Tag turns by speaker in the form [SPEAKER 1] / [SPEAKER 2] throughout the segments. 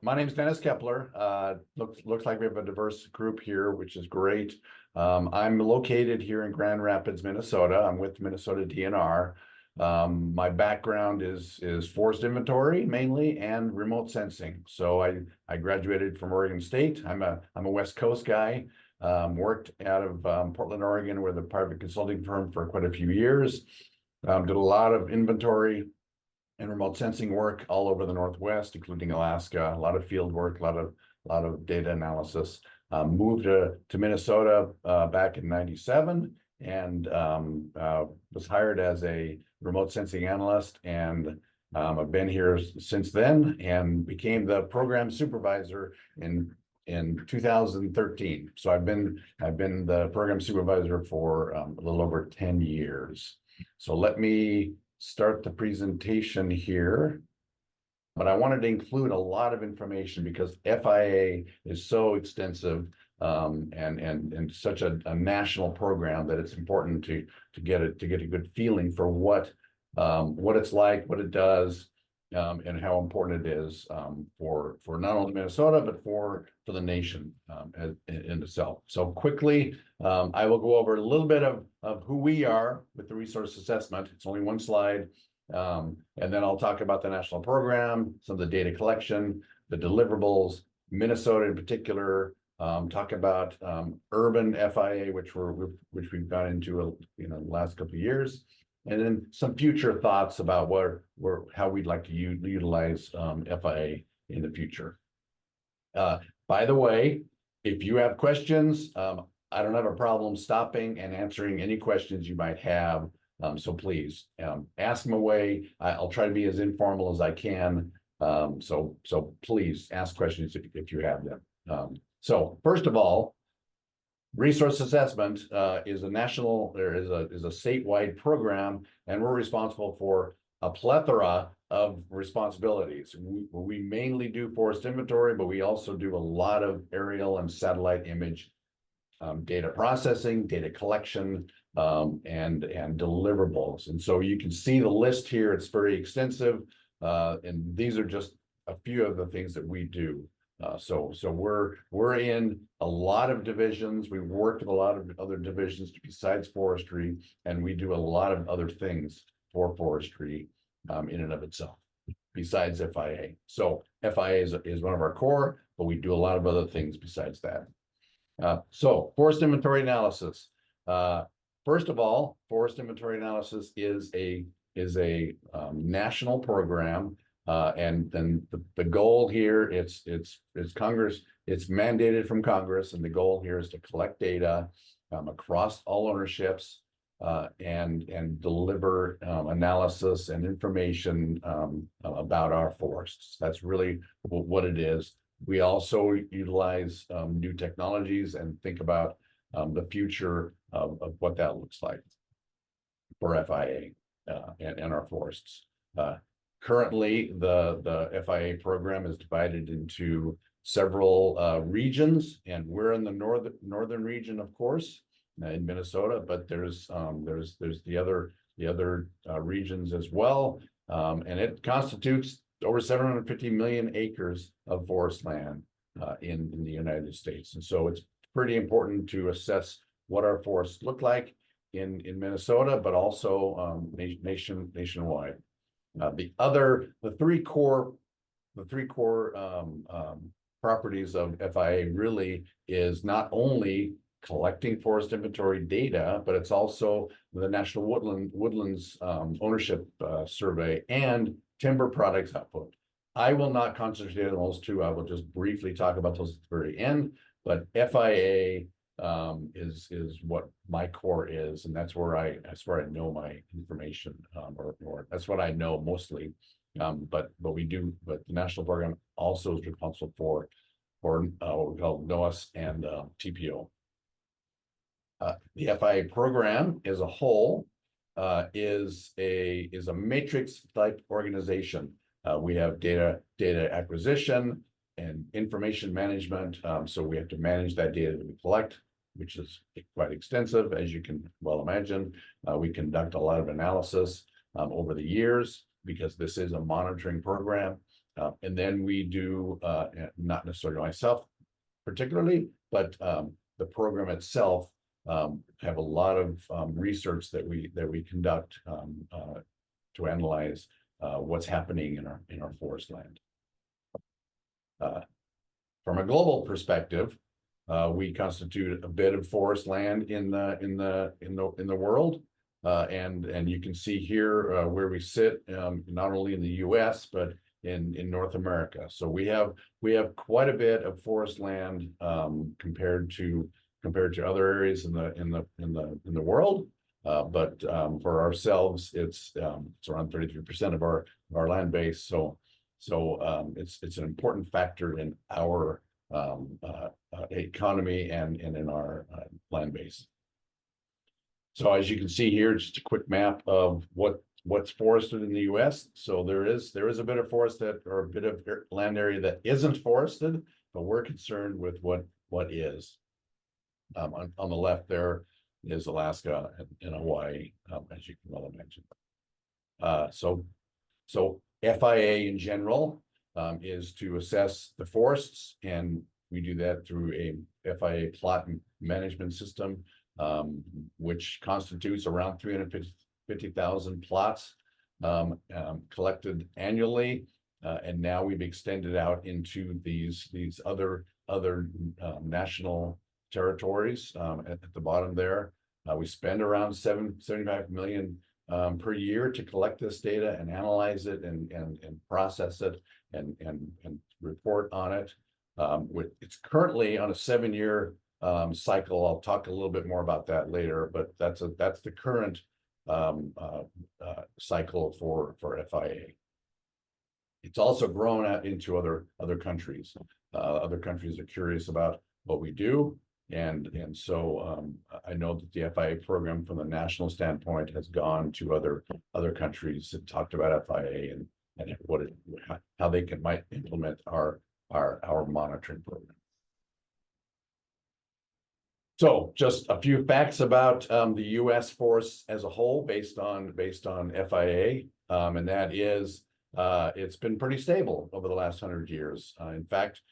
[SPEAKER 1] My name is Dennis Kepler. Looks like we have a diverse group here, which is great. I'm located here in Grand Rapids, Minnesota. I'm with Minnesota DNR. My background is forest inventory mainly and remote sensing. So I graduated from Oregon State. I'm a West Coast guy. Worked out of Portland, Oregon, with a private consulting firm for quite a few years. Did a lot of inventory and remote sensing work all over the Northwest, including Alaska. A lot of field work, a lot of data analysis. Moved to Minnesota back in '97 and was hired as a remote sensing analyst, and I've been here since then and became the program supervisor in 2013. So I've been the program supervisor for a little over 10 years. So let me start the presentation here. But I wanted to include a lot of information because FIA is so extensive and such a national program that it's important to get a good feeling for what it's like, what it does, and how important it is for not only Minnesota but for the nation in itself. So quickly, I will go over a little bit of who we are with the resource assessment. It's only one slide. And then I'll talk about the national program, some of the data collection, the deliverables, Minnesota in particular, talk about urban FIA, which we've got into the last couple of years, and then some future thoughts about how we'd like to utilize FIA in the future. By the way, if you have questions, I don't have a problem stopping and answering any questions you might have. So please ask them away. I'll try to be as informal as I can. So please ask questions if you have them. So first of all, resource assessment is a statewide program, and we're responsible for a plethora of responsibilities. We mainly do forest inventory, but we also do a lot of aerial and satellite image data processing, data collection, and deliverables. And so you can see the list here. It's very extensive, and these are just a few of the things that we do. So we're in a lot of divisions. We work with a lot of other divisions besides forestry, and we do a lot of other things for forestry in and of itself, besides FIA. So FIA is one of our core, but we do a lot of other things besides that. So forest inventory analysis. First of all, forest inventory analysis is a national program, and then the goal here, it's Congress, it's mandated from Congress, and the goal here is to collect data across all ownerships and deliver analysis and information about our forests. That's really what it is. We also utilize new technologies and think about the future of what that looks like for FIA and our forests. Currently, the FIA program is divided into several regions, and we're in the northern region, of course, in Minnesota. But there's the other regions as well, and it constitutes over 750 million acres of forest land in the United States. And so it's pretty important to assess what our forests look like in Minnesota, but also nationwide. The three core properties of FIA really is not only collecting forest inventory data, but it's also the National Woodlands Ownership Survey and timber products output. I will not concentrate on those two. I will just briefly talk about those at the very end. But FIA is what my core is, and that's where I know my information, or that's what I know mostly. But the national program also is responsible for what we call NOAA and TPO. The FIA program as a whole is a matrix type organization. We have data acquisition and information management. So we have to manage that data that we collect, which is quite extensive, as you can well imagine. We conduct a lot of analysis over the years because this is a monitoring program. And then we do, not necessarily myself particularly, but the program itself have a lot of research that we conduct to analyze what's happening in our forest land. From a global perspective, we constitute a bit of forest land in the world, and you can see here where we sit, not only in the U.S. but in North America. So we have quite a bit of forest land compared to other areas in the world. But for ourselves, it's around 33% of our land base. So it's an important factor in our economy and in our land base. So as you can see here, just a quick map of what's forested in the U.S. So there is a bit of forest or a bit of land area that isn't forested, but we're concerned with what is. On the left there is Alaska and Hawaii, as you can well imagine. So FIA in general is to assess the forests, and we do that through a FIA plot management system, which constitutes around 350,000 plots collected annually, and now we've extended out into these other national territories. At the bottom there, we spend around $75 million per year to collect this data and analyze it and process it and report on it. It's currently on a 7-year cycle. I'll talk a little bit more about that later, but that's the current cycle for FIA. It's also grown out into other countries. Other countries are curious about what we do, and so I know that the FIA program, from the national standpoint, has gone to other countries and talked about FIA and how they might implement our monitoring program. So just a few facts about the U.S. forests as a whole, based on FIA, and that is it's been pretty stable over the last 100 years. In fact,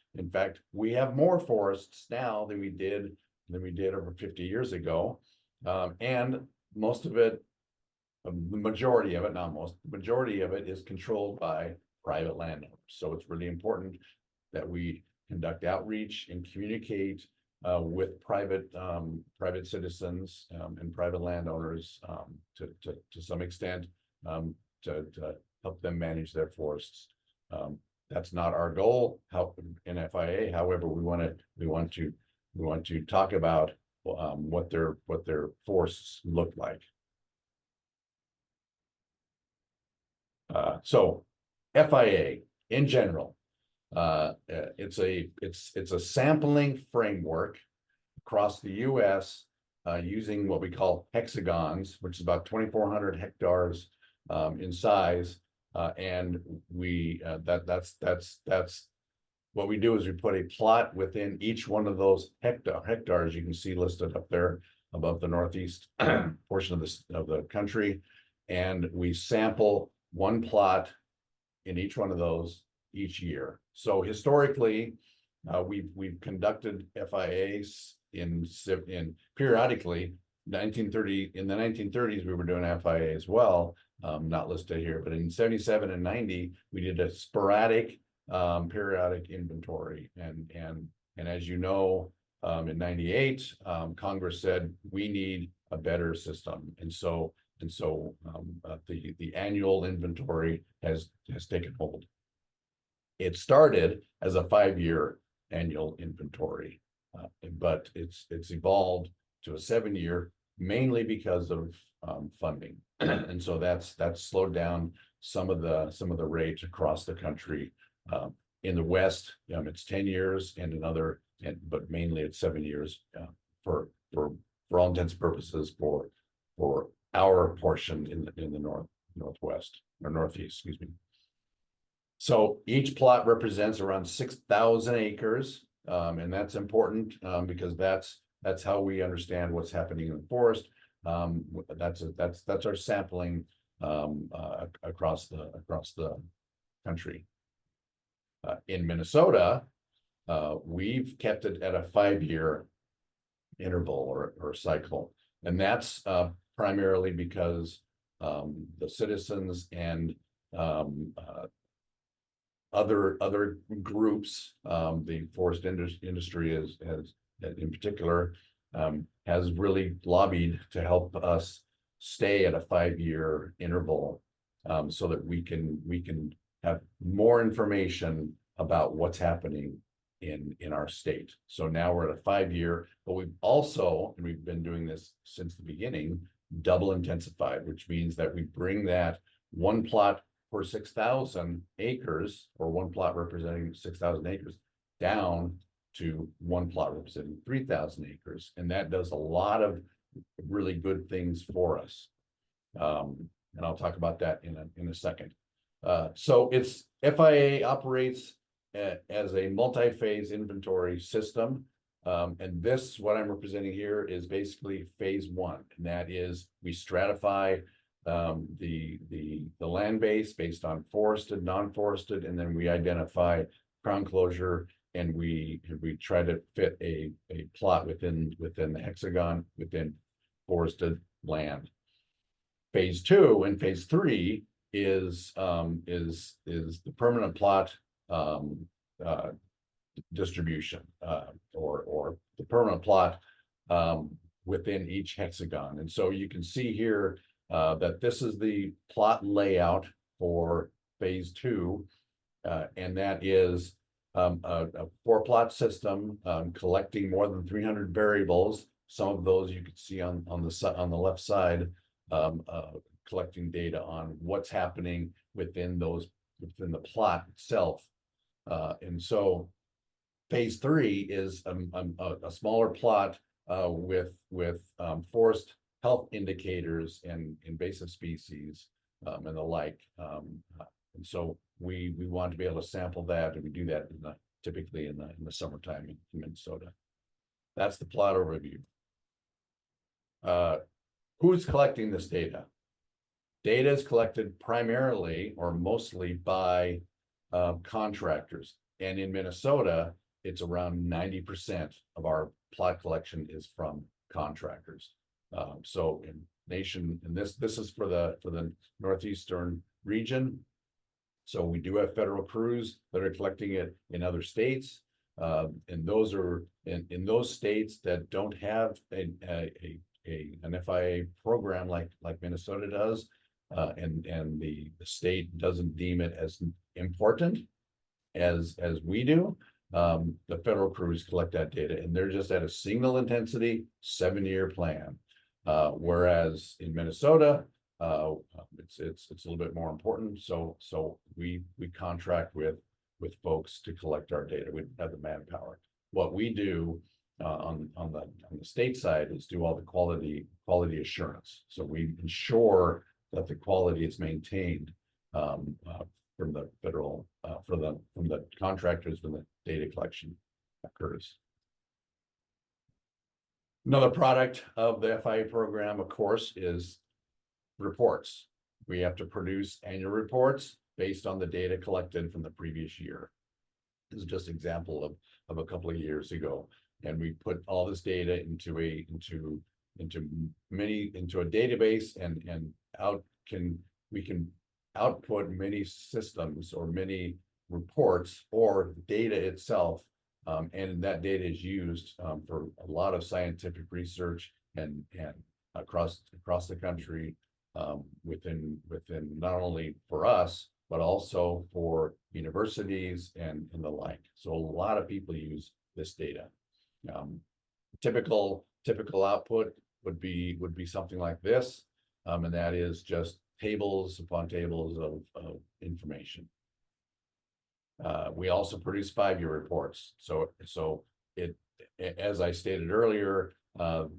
[SPEAKER 1] we have more forests now than we did over 50 years ago, and most of it, the majority of it, not most, the majority of it is controlled by private landowners. So it's really important that we conduct outreach and communicate with private citizens and private landowners to some extent to help them manage their forests. That's not our goal in FIA. However, we want to talk about what their forests look like. So FIA in general, it's a sampling framework across the U.S. Using what we call hexagons, which is about 2,400 hectares in size, and that's what we do is we put a plot within each one of those hectares. You can see listed up there above the northeast portion of the country, and we sample one plot in each one of those each year. So historically, we've conducted FIAs in periodically. In the 1930s, we were doing FIA as well, not listed here, but in 77 and 90, we did a sporadic periodic inventory, and as you know, in 98, Congress said we need a better system, and so the annual inventory has taken hold. It started as a 5-year annual inventory, but it's evolved to a 7-year, mainly because of funding, and so that's slowed down some of the rates across the country. In the West, it's 10 years, but mainly it's 7 years for all intents and purposes for our portion in the northwest or northeast, excuse me. So each plot represents around 6,000 acres, and that's important because that's how we understand what's happening in the forest. That's our sampling across the country. In Minnesota, we've kept it at a 5-year interval or cycle. And that's primarily because the citizens and other groups, the forest industry has in particular, has really lobbied to help us stay at a 5-year interval, so that we can have more information about what's happening in our state. So now we're at a 5-year, but we've also, and we've been doing this since the beginning, double intensified, which means that we bring that one plot per 6,000 acres, or one plot representing 6,000 acres, down to one plot representing 3,000 acres. And that does a lot of really good things for us. And I'll talk about that in a second. So FIA operates as a multi-phase inventory system. And this, what I'm representing here, is basically phase 1. And that is, we stratify the land base based on forested, non-forested, and then we identify crown closure, and we try to fit a plot within the hexagon within forested land. Phase 2 and phase 3 is the permanent plot distribution, or the permanent plot within each hexagon. And so you can see here that this is the plot layout for phase 2, and that is a 4-plot system collecting more than 300 variables. Some of those you can see on the left side, collecting data on what's happening within the plot itself. And so phase 3 is a smaller plot with forest health indicators and invasive species and the like. And so we want to be able to sample that, and we do that typically in the summertime in Minnesota. That's the plot overview. Who's collecting this data? Data is collected primarily or mostly by contractors. And in Minnesota, it's around 90% of our plot collection is from contractors. So in nation, and this is for the northeastern region. So we do have federal crews that are collecting it in other states. And those are in those states that don't have an FIA program like Minnesota does, and the state doesn't deem it as important as we do. The federal crews collect that data, and they're just at a single intensity 7-year plan. Whereas in Minnesota, it's a little bit more important. So we contract with folks to collect our data. We don't have the manpower. What we do on the state side is do all the quality assurance. So we ensure that the quality is maintained from the federal from the contractors when the data collection occurs. Another product of the FIA program, of course, is reports. We have to produce annual reports based on the data collected from the previous year. This is just an example of a couple of years ago. And we put all this data into a database, and we can output many systems or many reports or data itself. And that data is used for a lot of scientific research and across the country, within not only for us, but also for universities and the like. So a lot of people use this data. Typical output would be something like this, and that is just tables upon tables of information. We also produce 5-year reports. So as I stated earlier, the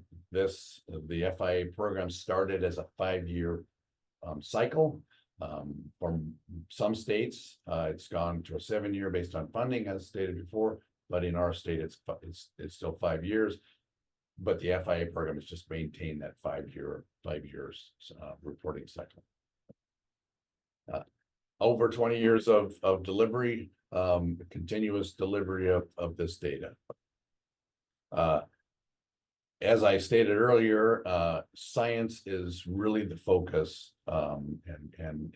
[SPEAKER 1] FIA program started as a 5-year cycle. From some states, it's gone to a 7-year based on funding, as stated before. But in our state, it's still 5 years. But the FIA program has just maintained that 5 years reporting cycle. Over 20 years of delivery continuous delivery of this data. As I stated earlier, science is really the focus, and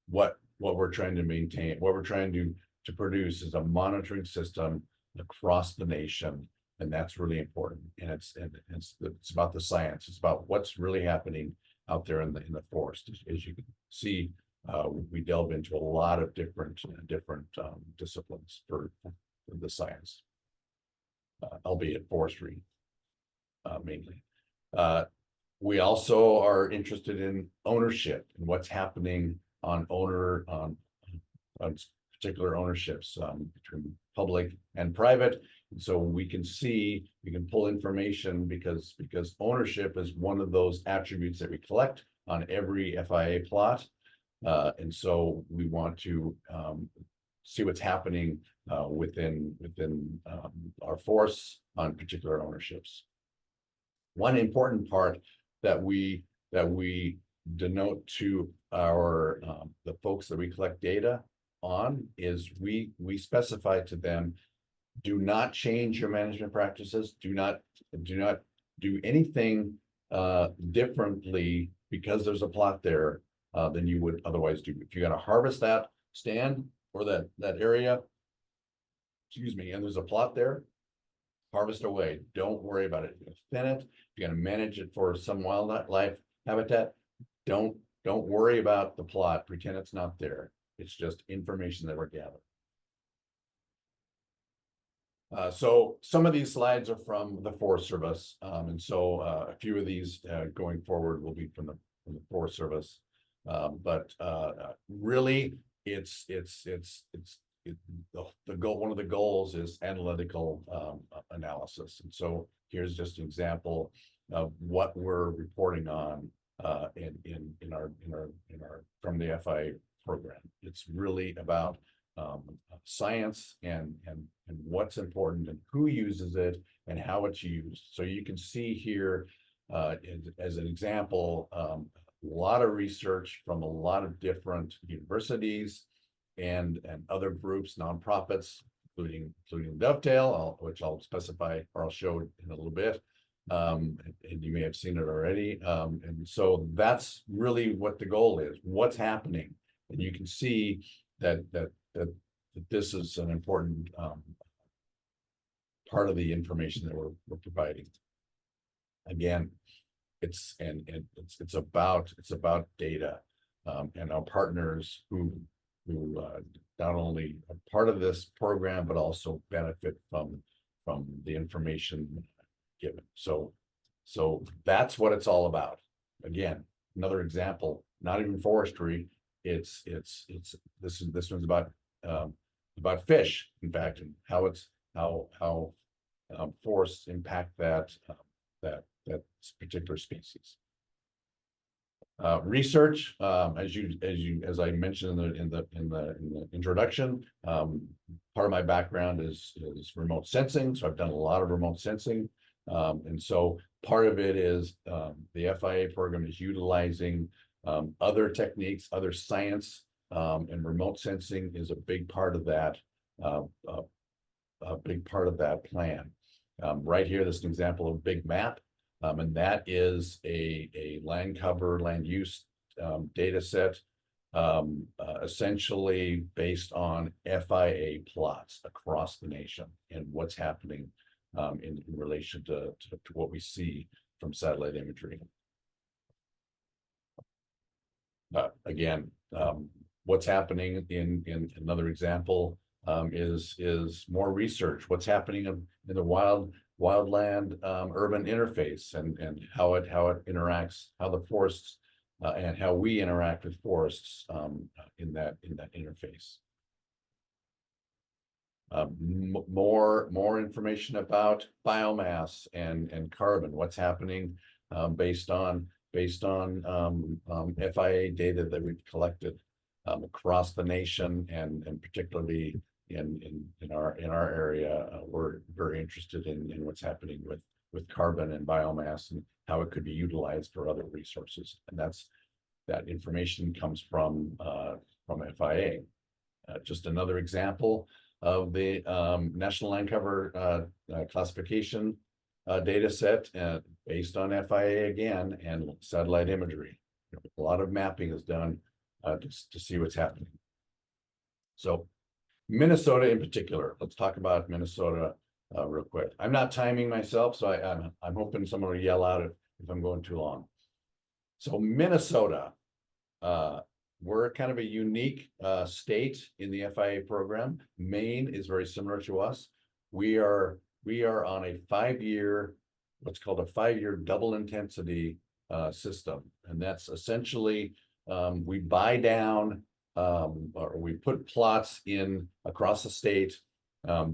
[SPEAKER 1] what we're trying to maintain, what we're trying to produce is a monitoring system across the nation, and that's really important. And it's about the science. It's about what's really happening out there in the forest. As you can see, we delve into a lot of different disciplines for the science, albeit forestry mainly. We also are interested in ownership and what's happening on particular ownerships between public and private. And so we can pull information because ownership is one of those attributes that we collect on every FIA plot. And so we want to see what's happening within our forests on particular ownerships. One important part that we denote to our the folks that we collect data on is we specify to them, do not change your management practices, do not do anything differently because there's a plot there than you would otherwise do. If you got to harvest that stand or that area, excuse me, and there's a plot there, harvest away. Don't worry about it. You're gonna thin it. You're gonna manage it for some wildlife habitat. Don't worry about the plot. Pretend it's not there. It's just information that we're gathering. So some of these slides are from the Forest Service, and so a few of these going forward will be from the Forest Service. But really, it's the goal. One of the goals is analytical analysis, and so here's just an example of what we're reporting on in our from the FIA program. It's really about science and what's important and who uses it and how it's used. So you can see here as an example, a lot of research from a lot of different universities and other groups, nonprofits, including Dovetail, which I'll specify or I'll show in a little bit. And you may have seen it already. And so that's really what the goal is, what's happening. And you can see that this is an important part of the information that we're providing. Again, it's about data, and our partners who not only are part of this program but also benefit from the information given. So that's what it's all about. Again, another example, not even forestry. This one's about fish, in fact, and how forests impact that particular species. Research, as I mentioned in the introduction, part of my background is remote sensing. So I've done a lot of remote sensing, and so part of it is the FIA program is utilizing other techniques, other science, and remote sensing is a big part of that. A big part of that plan. Right here, this is an example of Big Map. And that is a land cover, land use data set, essentially based on FIA plots across the nation and what's happening in relation to what we see from satellite imagery. Again, what's happening in another example is more research. What's happening in the wildland urban interface and how it interacts, how the forests and how we interact with forests in that interface. More information about biomass and carbon. What's happening based on FIA data that we've collected across the nation and particularly in our area. We're very interested in what's happening with carbon and biomass and how it could be utilized for other resources. And that information comes from FIA. Just another example of the National Land Cover classification data set based on FIA again and satellite imagery. A lot of mapping is done to see what's happening. So Minnesota in particular, let's talk about Minnesota real quick. I'm not timing myself, so I'm hoping someone will yell out if I'm going too long. So Minnesota, we're kind of a unique state in the FIA program. Maine is very similar to us. We are on a 5-year, what's called a 5-year double intensity system, and that's essentially we buy down or we put plots in across the state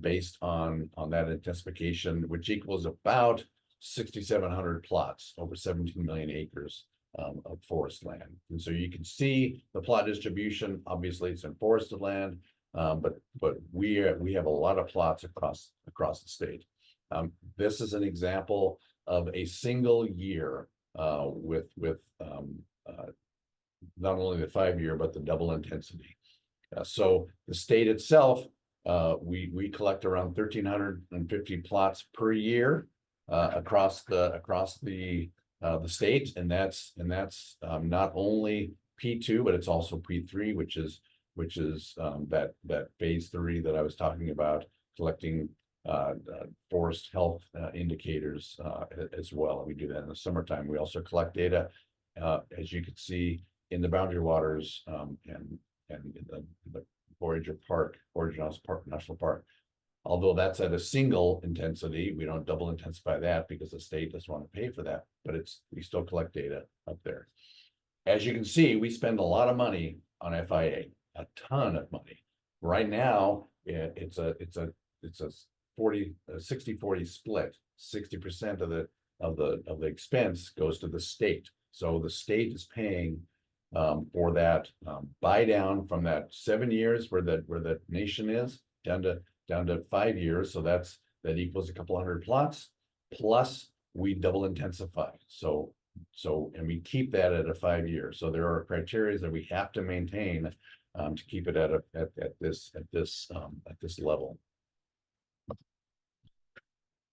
[SPEAKER 1] based on that intensification, which equals about 6,700 plots over 17 million acres of forest land. And so you can see the plot distribution. Obviously, it's in forested land, but we have a lot of plots across the state. This is an example of a single year with not only the 5-year but the double intensity. So the state itself, we collect around 1,350 plots per year across the state, and that's not only P2, but it's also P3, which is that phase 3 that I was talking about, collecting forest health indicators as well. We do that in the summertime. We also collect data, as you can see, in the boundary waters and in the Voyager National Park. Although that's at a single intensity, we don't double intensify that because the state doesn't want to pay for that, but we still collect data up there. As you can see, we spend a lot of money on FIA, a ton of money. Right now, it's a 60-40 split. 60% of the expense goes to the state. So the state is paying for that buy down from that 7 years where the nation is down to 5 years. So that equals a couple hundred plots, plus we double intensify. So and we keep that at a 5 year. So there are criteria that we have to maintain to keep it at this level.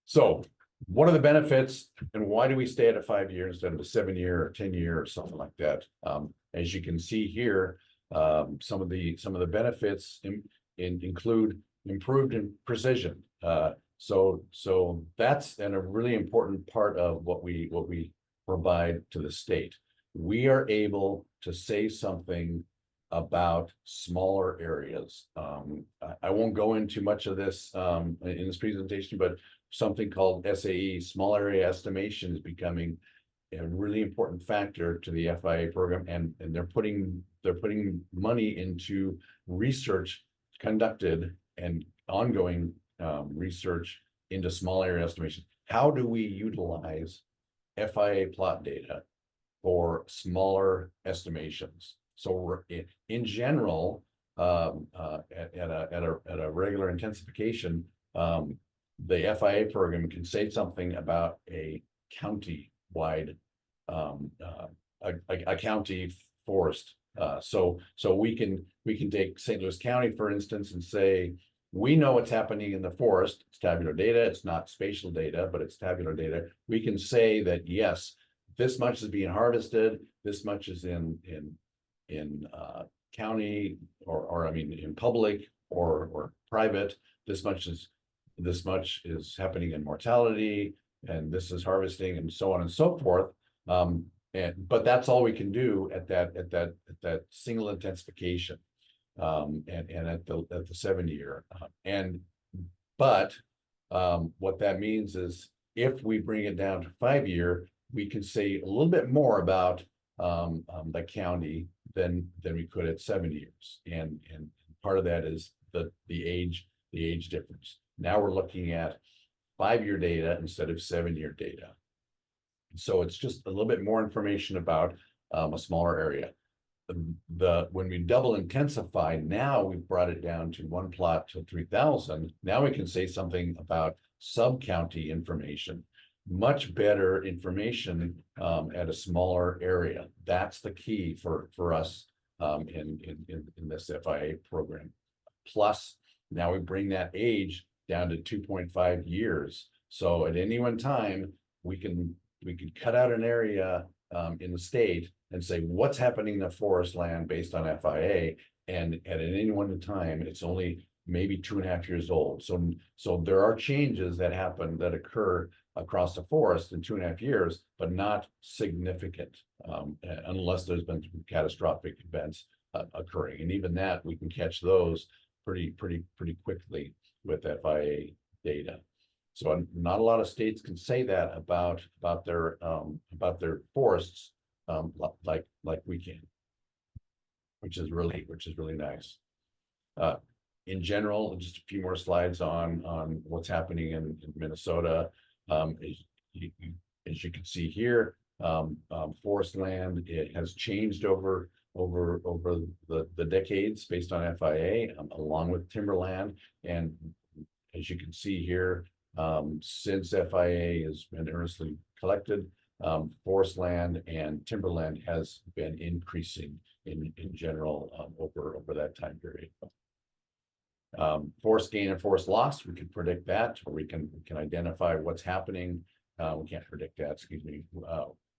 [SPEAKER 1] So what are the benefits and why do we stay at a 5 year instead of a 7 year or 10 year or something like that? As you can see here, some of the benefits include improved in precision. So that's a really important part of what we provide to the state. We are able to say something about smaller areas. I won't go into much of this in this presentation, but something called SAE, small area estimation, is becoming a really important factor to the FIA program, and they're putting money into research conducted and ongoing research into small area estimation. How do we utilize FIA plot data for smaller estimations? So we're in general at a regular intensification, the FIA program can say something about a county-wide, a county forest. So we can take St. Louis County, for instance, and say, we know what's happening in the forest. It's tabular data. It's not spatial data, but it's tabular data. We can say that, yes, this much is being harvested. This much is in county or I mean in public or private. This much is happening in mortality, and this is harvesting, and so on and so forth. But that's all we can do at that single intensification, and at the 7 year. But what that means is if we bring it down to 5 year, we can say a little bit more about the county than we could at 7 years, and part of that is the age difference. Now we're looking at 5 year data instead of 7 year data. So it's just a little bit more information about a smaller area. When we double intensify, now we've brought it down to one plot to 3,000. Now we can say something about sub-county information, much better information at a smaller area. That's the key for us in this FIA program. plus now we bring that age down to 2.5 years. So at any one time, we could cut out an area in the state and say what's happening in the forest land based on FIA, and at any one time, it's only maybe 2.5 years old. So there are changes that happen that occur across the forest in 2.5 years, but not significant unless there's been catastrophic events occurring. And even that, we can catch those pretty quickly with FIA data. So not a lot of states can say that about their forests like we can, which is really nice. In general, just a few more slides on what's happening in Minnesota. As you can see here, forest land, it has changed over the decades based on FIA, along with timberland. And as you can see here, since FIA has been earnestly collected, forest land and timberland has been increasing in general over that time period. Forest gain and forest loss, we can predict that, or we can identify what's happening. We can't predict that, excuse me.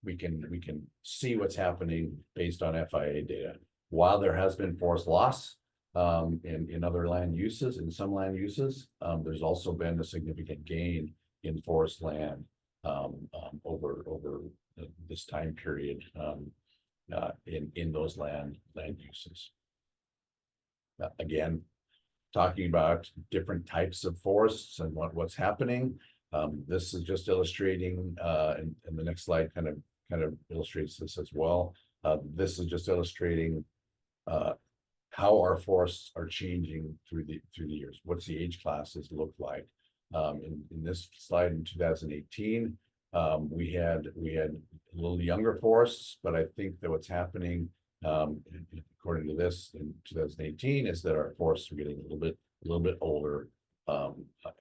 [SPEAKER 1] We can see what's happening based on FIA data. While there has been forest loss in other land uses, in some land uses, there's also been a significant gain in forest land over this time period in those land uses. Again, talking about different types of forests and what's happening. This is just illustrating, and the next slide kind of illustrates this as well. This is just illustrating how our forests are changing through the years. What's the age classes look like? In this slide in 2018, we had a little younger forests, but I think that what's happening, according to this in 2018, is that our forests are getting a little bit older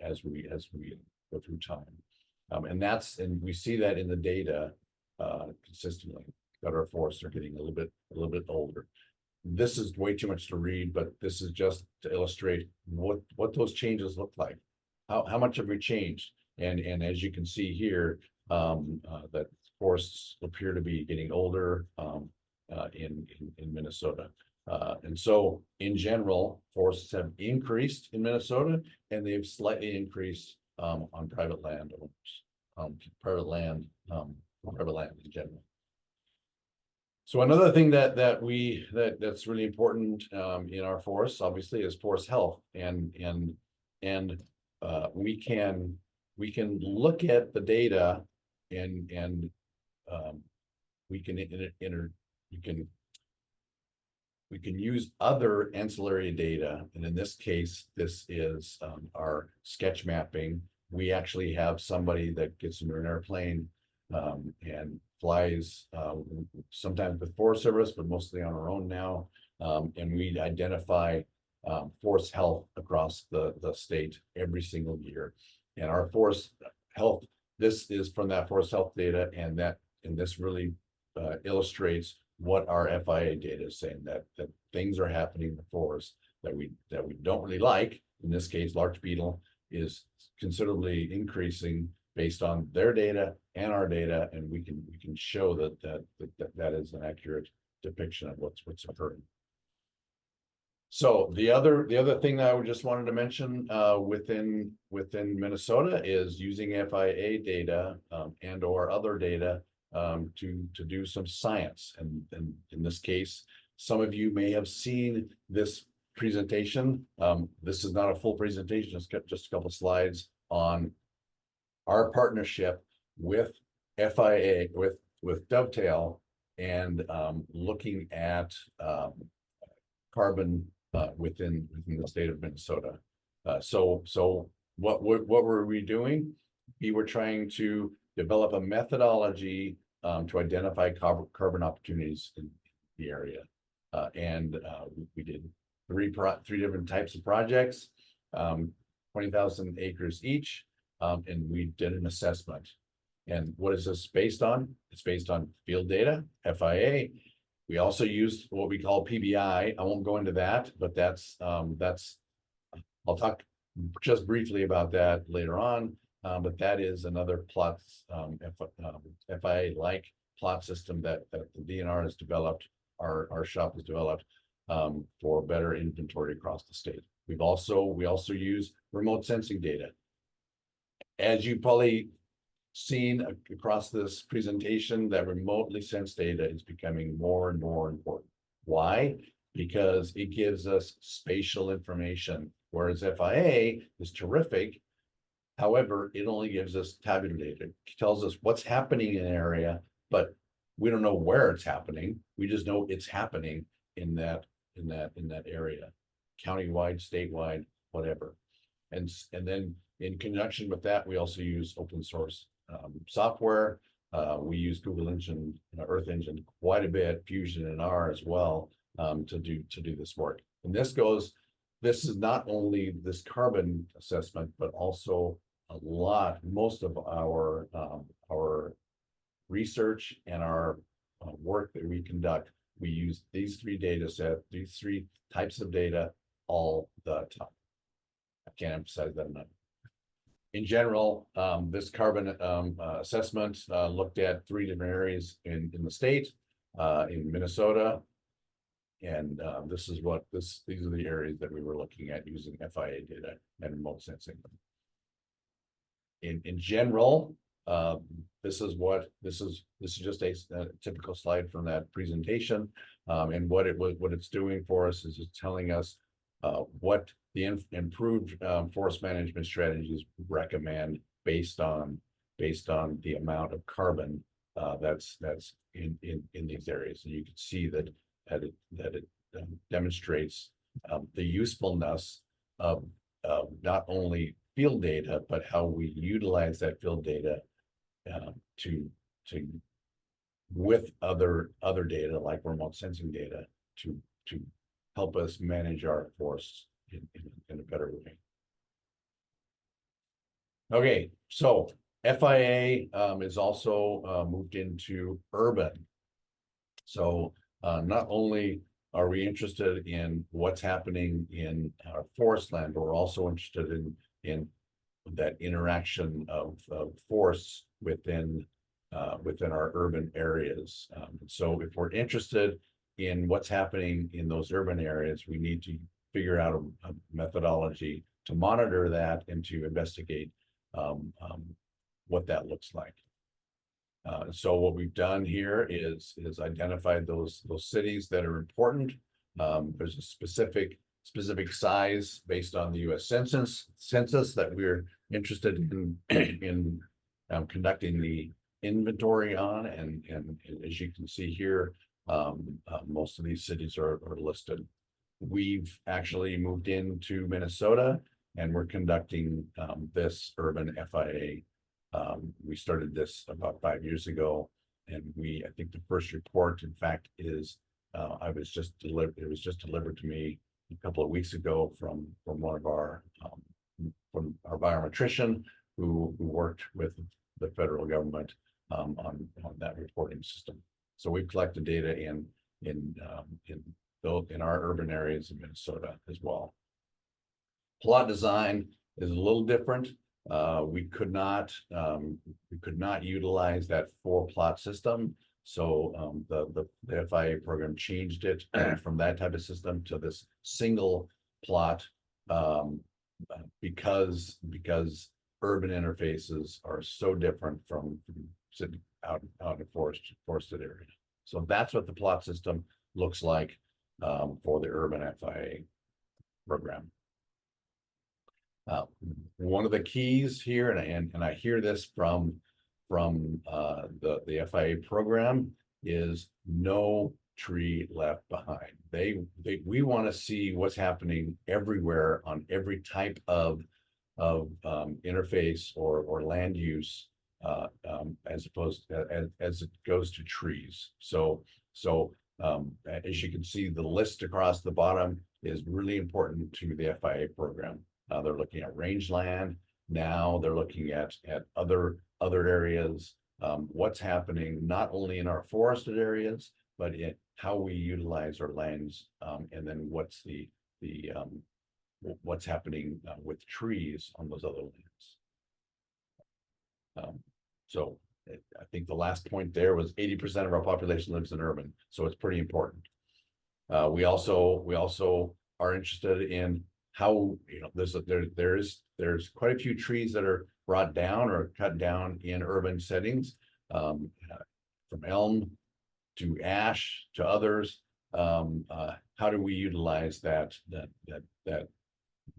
[SPEAKER 1] as we go through time, and we see that in the data consistently, that our forests are getting a little bit older. This is way too much to read, but this is just to illustrate what those changes look like. How much have we changed? And as you can see here, that forests appear to be getting older in Minnesota. And so in general, forests have increased in Minnesota, and they've slightly increased on private land owners, private land in general. So another thing that's really important in our forests, obviously, is forest health, and we can look at the data and we can use other ancillary data, and in this case, this is our sketch mapping. We actually have somebody that gets into an airplane and flies sometimes with Forest Service, but mostly on our own now, and we identify forest health across the state every single year. And our forest health, this is from that forest health data, and this really illustrates what our FIA data is saying, that things are happening in the forest that we don't really like. In this case, larch beetle is considerably increasing based on their data and our data, and we can show that is an accurate depiction of what's occurring. So the other thing that I just wanted to mention within Minnesota is using FIA data and or other data to do some science. And in this case, some of you may have seen this presentation. This is not a full presentation, it's got just a couple slides on our partnership with FIA, with Dovetail, and looking at carbon within the state of Minnesota. So what were we doing? We were trying to develop a methodology to identify carbon opportunities in the area, and we did three different types of projects, 20,000 acres each, and we did an assessment. And what is this based on? It's based on field data, FIA. We also used what we call PBI. I won't go into that, but that's I'll talk just briefly about that later on, but that is another plot, FIA-like plot system that the DNR has developed, our shop has developed for better inventory across the state. We also use remote sensing data. As you probably seen across this presentation, that remotely sensed data is becoming more and more important. Why? Because it gives us spatial information, whereas FIA is terrific. However, it only gives us tabular data. It tells us what's happening in an area, but we don't know where it's happening. We just know it's happening in that area, countywide, statewide, whatever. And then in conjunction with that, we also use open source software. We use Google Engine, Earth Engine quite a bit, Fusion and R as well, to do this work. And this is not only this carbon assessment, but also most of our research and our work that we conduct. We use these three types of data all the time. I can't emphasize that enough. In general, this carbon assessment looked at 3 different areas in the state, in Minnesota, and these are the areas that we were looking at using FIA data and remote sensing. In general, this is just a typical slide from that presentation, and what it's doing for us is it's telling us what the improved forest management strategies recommend based on the amount of carbon that's in these areas. And you can see that it demonstrates the usefulness of not only field data, but how we utilize that field data to with other data like remote sensing data to help us manage our forests in a better way. Okay, so FIA is also moved into urban. So not only are we interested in what's happening in our forest land, but we're also interested in that interaction of forests within our urban areas. So if we're interested in what's happening in those urban areas, we need to figure out a methodology to monitor that and to investigate what that looks like. So what we've done here is identified those cities that are important. There's a specific size based on the U.S. census that we're interested in conducting the inventory on, and as you can see here, most of these cities are listed. We've actually moved into Minnesota, and we're conducting this urban FIA. We started this about 5 years ago, and I think the first report, in fact, is it was just delivered to me a couple of weeks ago from one of our biometrician who worked with the federal government on that reporting system. So we've collected data in our urban areas in Minnesota as well. Plot design is a little different. We could not utilize that 4-plot system. So the FIA program changed it from that type of system to this single plot because urban interfaces are so different from sitting out in forested area. So that's what the plot system looks like for the urban FIA program. One of the keys here, and I hear this from the FIA program, is no tree left behind. We want to see what's happening everywhere on every type of interface or land use, as opposed as it goes to trees. So as you can see, the list across the bottom is really important to the FIA program. They're looking at rangeland. Now they're looking at other areas, what's happening not only in our forested areas, but in how we utilize our lands, and then what's the what's happening with trees on those other lands. So I think the last point there was 80% of our population lives in urban, so it's pretty important. We also are interested in how, you know, there's quite a few trees that are brought down or cut down in urban settings, from elm to ash to others. How do we utilize that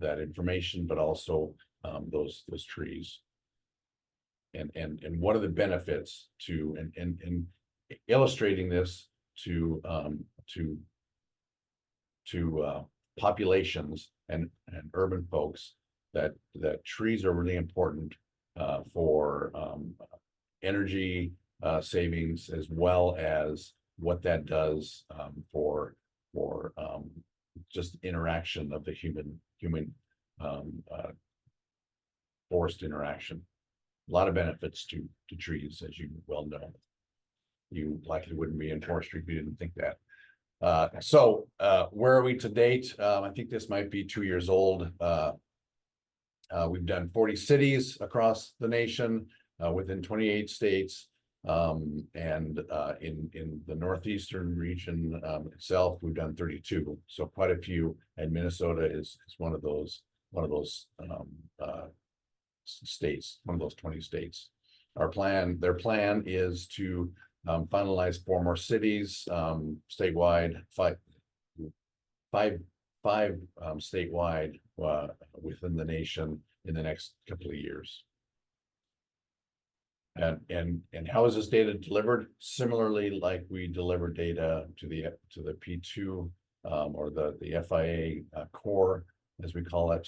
[SPEAKER 1] information, but also those trees? And what are the benefits to and illustrating this to populations and urban folks that trees are really important for energy savings, as well as what that does for just interaction of the human forest interaction. A lot of benefits to trees, as you well know. You likely wouldn't be in forestry if you didn't think that. So where are we to date? I think this might be 2 years old. We've done 40 cities across the nation, within 28 states. And in the northeastern region itself, we've done 32. So quite a few. And Minnesota is one of those states, one of those 20 states. Their plan is to finalize 4 more cities statewide, five statewide within the nation in the next couple of years. And how is this data delivered? Similarly, like we deliver data to the P2 or the FIA core, as we call it.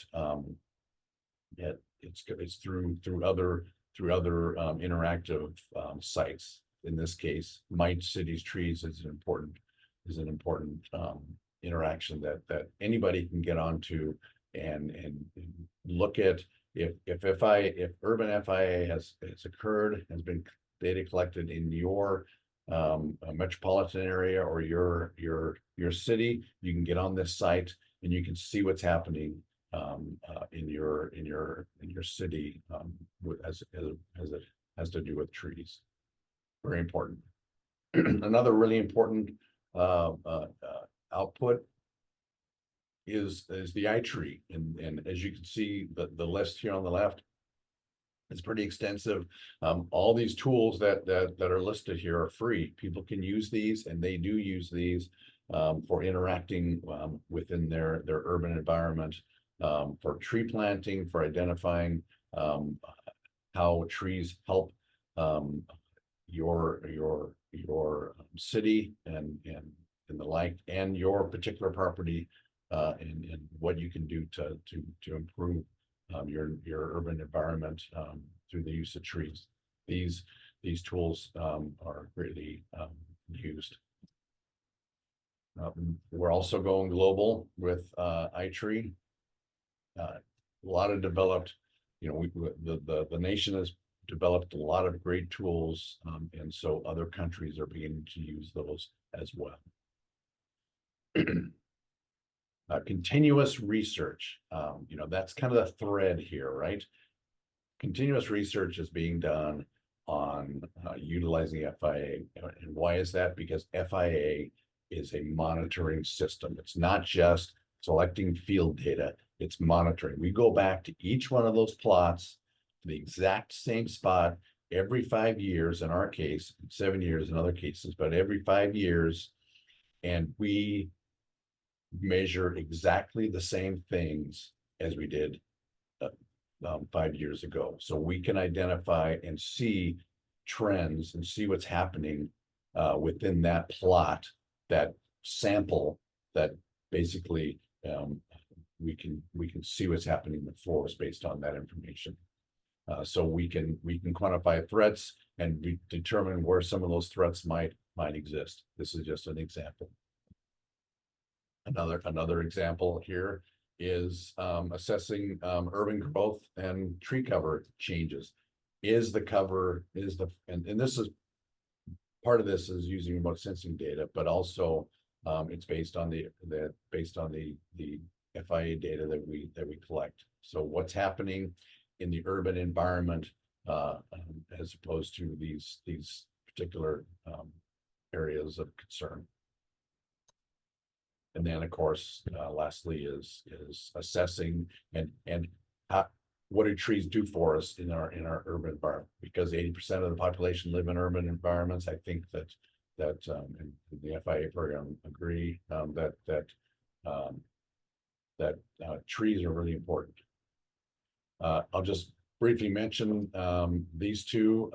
[SPEAKER 1] It's through other interactive sites. In this case, Might Cities Trees is an important interaction that anybody can get onto and look at. If urban FIA has occurred, has been data collected in your metropolitan area or your city, you can get on this site and you can see what's happening in your city as it has to do with trees. Very important. Another really important output is the iTree, and as you can see, the list here on the left is pretty extensive. All these tools that are listed here are free. People can use these, and they do use these for interacting within their urban environment, for tree planting, for identifying how trees help your city and the like, and your particular property, and what you can do to improve your urban environment through the use of trees. These tools are greatly used. We're also going global with iTree. A lot of developed, you know, the nation has developed a lot of great tools, and so other countries are beginning to use those as well. Continuous research, you know, that's kind of the thread here, right? Continuous research is being done on utilizing FIA. And why is that? Because FIA is a monitoring system. It's not just selecting field data, it's monitoring. We go back to each one of those plots, the exact same spot every 5 years, in our case, 7 years in other cases, but every 5 years, and we measure exactly the same things as we did 5 years ago. So we can identify and see trends and see what's happening within that plot, that sample, that basically we can see what's happening in the forest based on that information. So we can quantify threats and determine where some of those threats might exist. This is just an example. Another example here is assessing urban growth and tree cover changes. Is the cover, and this is part of this is using remote sensing data, but also it's based on the FIA data that we collect. So what's happening in the urban environment as opposed to these particular areas of concern. And then, of course, lastly is assessing and what do trees do for us in our urban environment? Because 80% of the population live in urban environments. I think that and the FIA program agree that trees are really important. I'll just briefly mention these two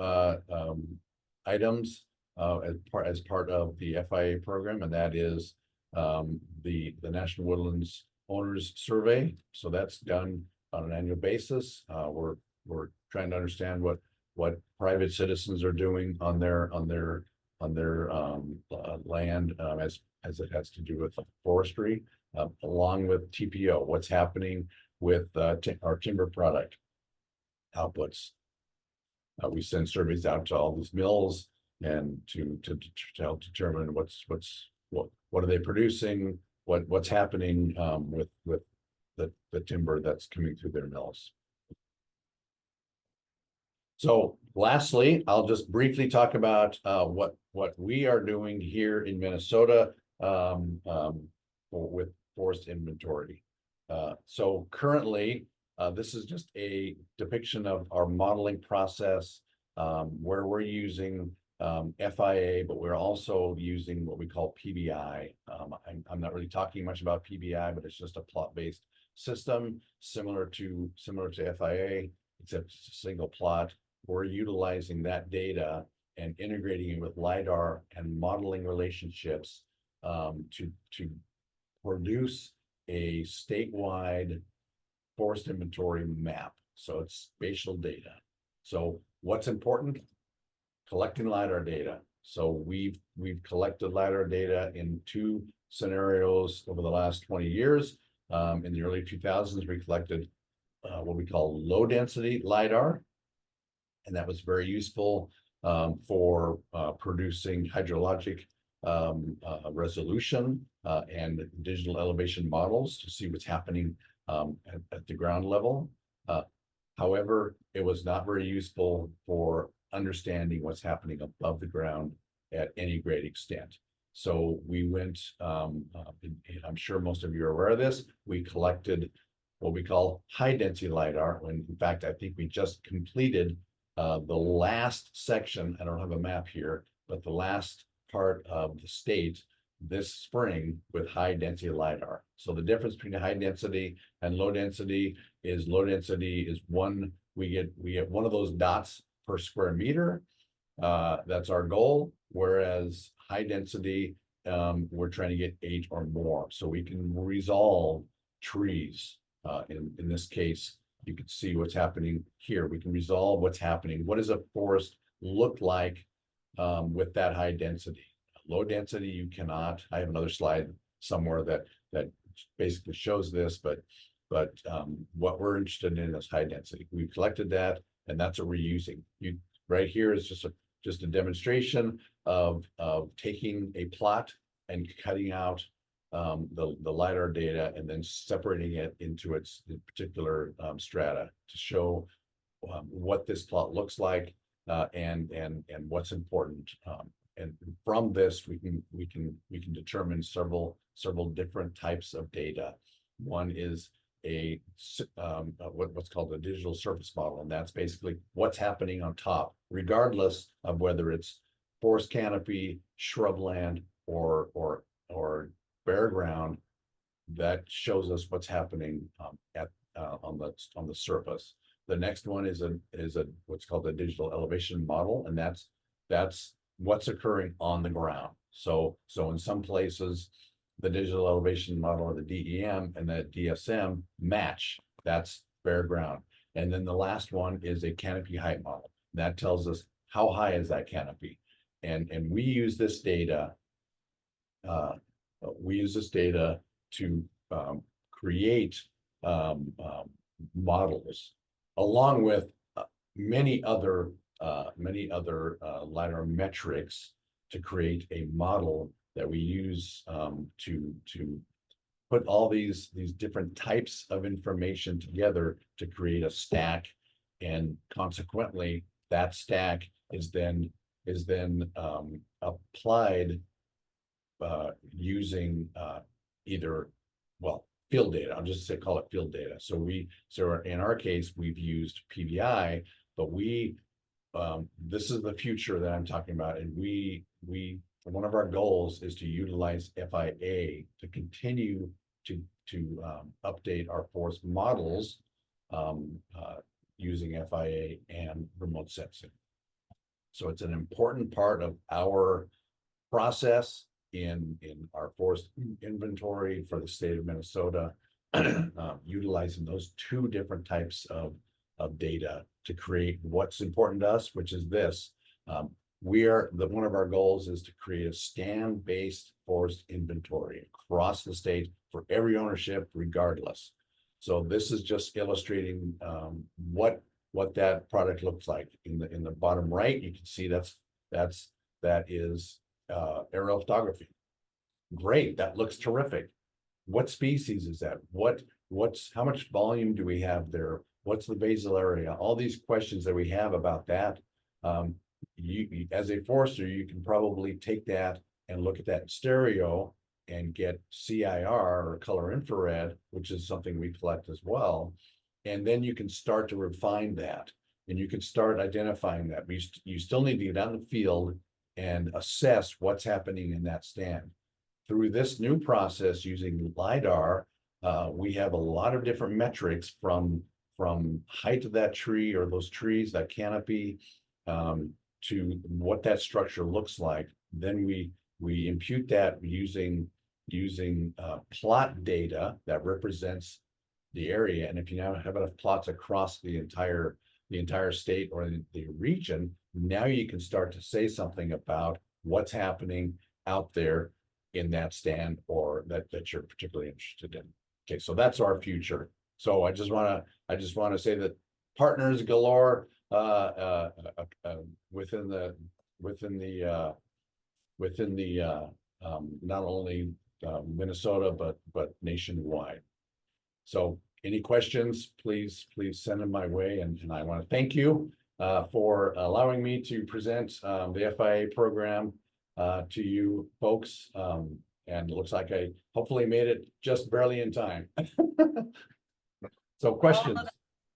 [SPEAKER 1] items as part of the FIA program, and that is the National Woodlands Owners Survey. So that's done on an annual basis. We're trying to understand what private citizens are doing on their land as it has to do with forestry, along with TPO. What's happening with our timber product outputs? We send surveys out to all these mills and to help determine what are they producing, what's happening with the timber that's coming through their mills. So lastly, I'll just briefly talk about what we are doing here in Minnesota with forest inventory. So currently, this is just a depiction of our modeling process where we're using FIA, but we're also using what we call PBI. I'm not really talking much about PBI, but it's just a plot-based system similar to FIA, except it's a single plot. We're utilizing that data and integrating it with LiDAR and modeling relationships to produce a statewide forest inventory map. So it's spatial data. So what's important? Collecting LiDAR data. So we've collected LiDAR data in 2 scenarios over the last 20 years. In the early 2000s, we collected what we call low density LiDAR, and that was very useful for producing hydrologic resolution and digital elevation models to see what's happening at the ground level. However, it was not very useful for understanding what's happening above the ground at any great extent. So we went, and I'm sure most of you are aware of this, we collected what we call high density LiDAR, when in fact, I think we just completed the last section. I don't have a map here, but the last part of the state this spring with high density LiDAR. So the difference between high density and low density is one, we get one of those dots per square meter. That's our goal. Whereas high density, we're trying to get 8 or more. So we can resolve trees. In this case, you can see what's happening here. We can resolve what's happening. What does a forest look like with that high density? Low density, you cannot. I have another slide somewhere that basically shows this, but what we're interested in is high density. We've collected that, and that's what we're using. Right here is just a demonstration of taking a plot and cutting out the LiDAR data and then separating it into its particular strata to show what this plot looks like and what's important. And from this, we can determine several different types of data. One is what's called a digital surface model, and that's basically what's happening on top, regardless of whether it's forest canopy, shrubland, or bare ground. That shows us what's happening on the surface. The next one is what's called a digital elevation model, and that's what's occurring on the ground. So in some places, the digital elevation model or the DEM and the DSM match. That's bare ground. And then the last one is a canopy height model. That tells us how high is that canopy. And we use this data. To create models, along with many other LiDAR metrics, to create a model that we use to put all these different types of information together to create a stack, and consequently that stack is then applied using either, well, field data. I'll just say call it field data. So in our case, we've used PVI, but this is the future that I'm talking about, and one of our goals is to utilize FIA to continue to update our forest models using FIA and remote sensing. So it's an important part of our process in our forest inventory for the state of Minnesota, utilizing those two different types of data to create what's important to us, which is this. One of our goals is to create a stand-based forest inventory across the state for every ownership, regardless. So this is just illustrating what that product looks like. In the bottom right, you can see that is aerial photography. Great, that looks terrific. What species is that? How much volume do we have there? What's the basal area? All these questions that we have about that. You as a forester, you can probably take that and look at that in stereo and get CIR, or color infrared, which is something we collect as well. And then you can start to refine that, and you can start identifying that. You still need to get out in the field and assess what's happening in that stand. Through this new process using LiDAR, we have a lot of different metrics from height of that tree or those trees, that canopy, to what that structure looks like. Then we impute that using plot data that represents the area. And if you now have enough plots across the entire state or the region, now you can start to say something about what's happening out there in that stand, or that you're particularly interested in. Okay, so that's our future. So I just want to say that partners galore within the not only Minnesota but nationwide. So any questions, please send them my way, and I want to thank you for allowing me to present the FIA program to you folks. And it looks like I hopefully made it just barely in time. So questions.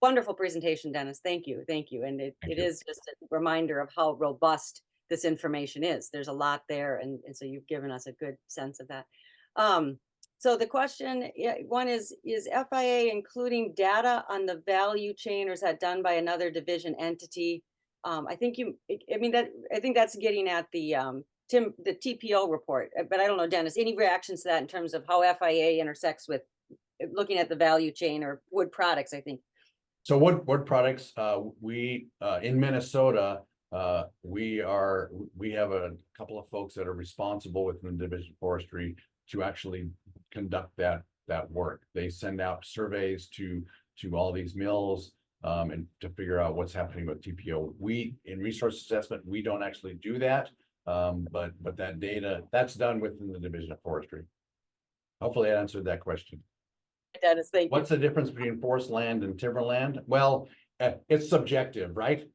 [SPEAKER 2] Wonderful presentation, Dennis. Thank you. And it is just a reminder of how robust this information is. There's a lot there, and so you've given us a good sense of that. So the question one is FIA including data on the value chain, or is that done by another division entity? I think that's getting at the TPO report, but I don't know, Dennis, any reactions to that in terms of how FIA intersects with looking at the value chain or wood products, I think.
[SPEAKER 1] So wood products, we in Minnesota, we have a couple of folks that are responsible within the Division of Forestry to actually conduct that work. They send out surveys to all these mills and to figure out what's happening with TPO. We in resource assessment, we don't actually do that, but that data, that's done within the Division of Forestry. Hopefully I answered that question.
[SPEAKER 2] Dennis, thank you.
[SPEAKER 1] What's the difference between forest land and timberland? Well, it's subjective, right?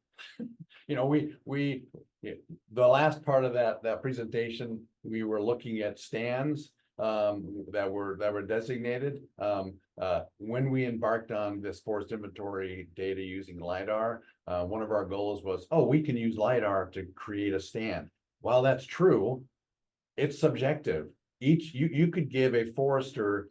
[SPEAKER 1] You know, the last part of that presentation, we were looking at stands that were designated. When we embarked on this forest inventory data using LiDAR, one of our goals was, we can use LiDAR to create a stand. While that's true, it's subjective. You could give a forester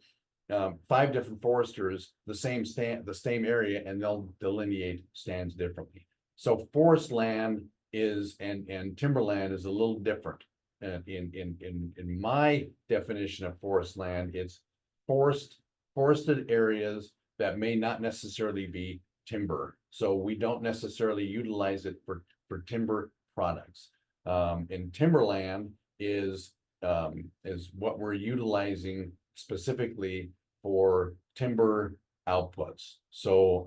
[SPEAKER 1] 5 different foresters the same stand, the same area, and they'll delineate stands differently. So forest land is and timberland is a little different. In my definition of forest land, it's forested areas that may not necessarily be timber. So we don't necessarily utilize it for timber products. And timberland is what we're utilizing specifically for timber outputs, so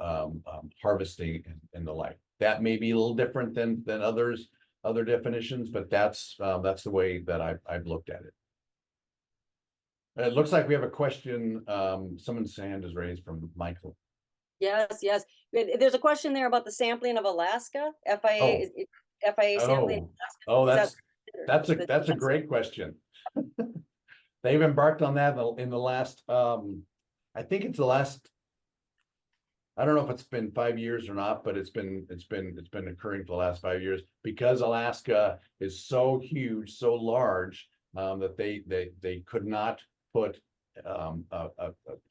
[SPEAKER 1] harvesting and the like. That may be a little different than other definitions, but that's the way that I've looked at it. It looks like we have a question. Someone's hand is raised from Michael.
[SPEAKER 2] Yes, yes. There's a question there about the sampling of Alaska. FIA
[SPEAKER 1] Oh,
[SPEAKER 2] is FIA sampling.
[SPEAKER 1] oh, oh,
[SPEAKER 2] Is that
[SPEAKER 1] that's a great question. They've embarked on that in the last, I think it's the last, I don't know if it's been 5 years or not, but it's been occurring for the last 5 years because Alaska is so huge, so large, that they could not put a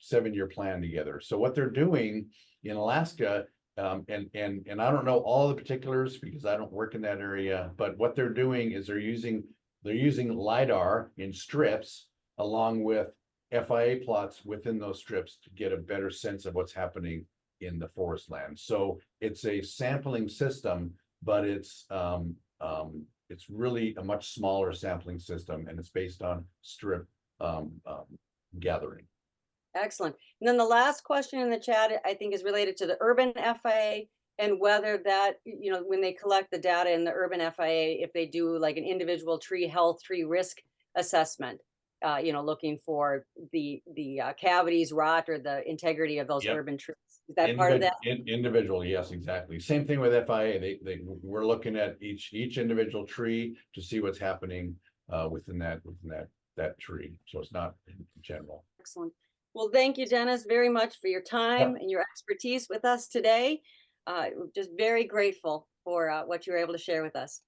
[SPEAKER 1] 7-year plan together. So what they're doing in Alaska, and I don't know all the particulars because I don't work in that area, but what they're doing is they're using LiDAR in strips along with FIA plots within those strips to get a better sense of what's happening in the forest land. So it's a sampling system, but it's really a much smaller sampling system, and it's based on strip gathering.
[SPEAKER 2] excellent? And then the last question in the chat, I think, is related to the urban FIA and whether that, when they collect the data in the urban FIA, if they do like an individual tree health, tree risk assessment, looking for the cavities, rot, or the integrity of those
[SPEAKER 1] Yep.
[SPEAKER 2] urban trees. Is that part of that?
[SPEAKER 1] Individual, yes, exactly. Same thing with FIA. We're looking at each individual tree to see what's happening within that tree. So it's not in general.
[SPEAKER 2] Excellent. Well, thank you, Dennis, very much for your time
[SPEAKER 1] Yep.
[SPEAKER 2] and your expertise with us today. Just very grateful for what you were able to share with us.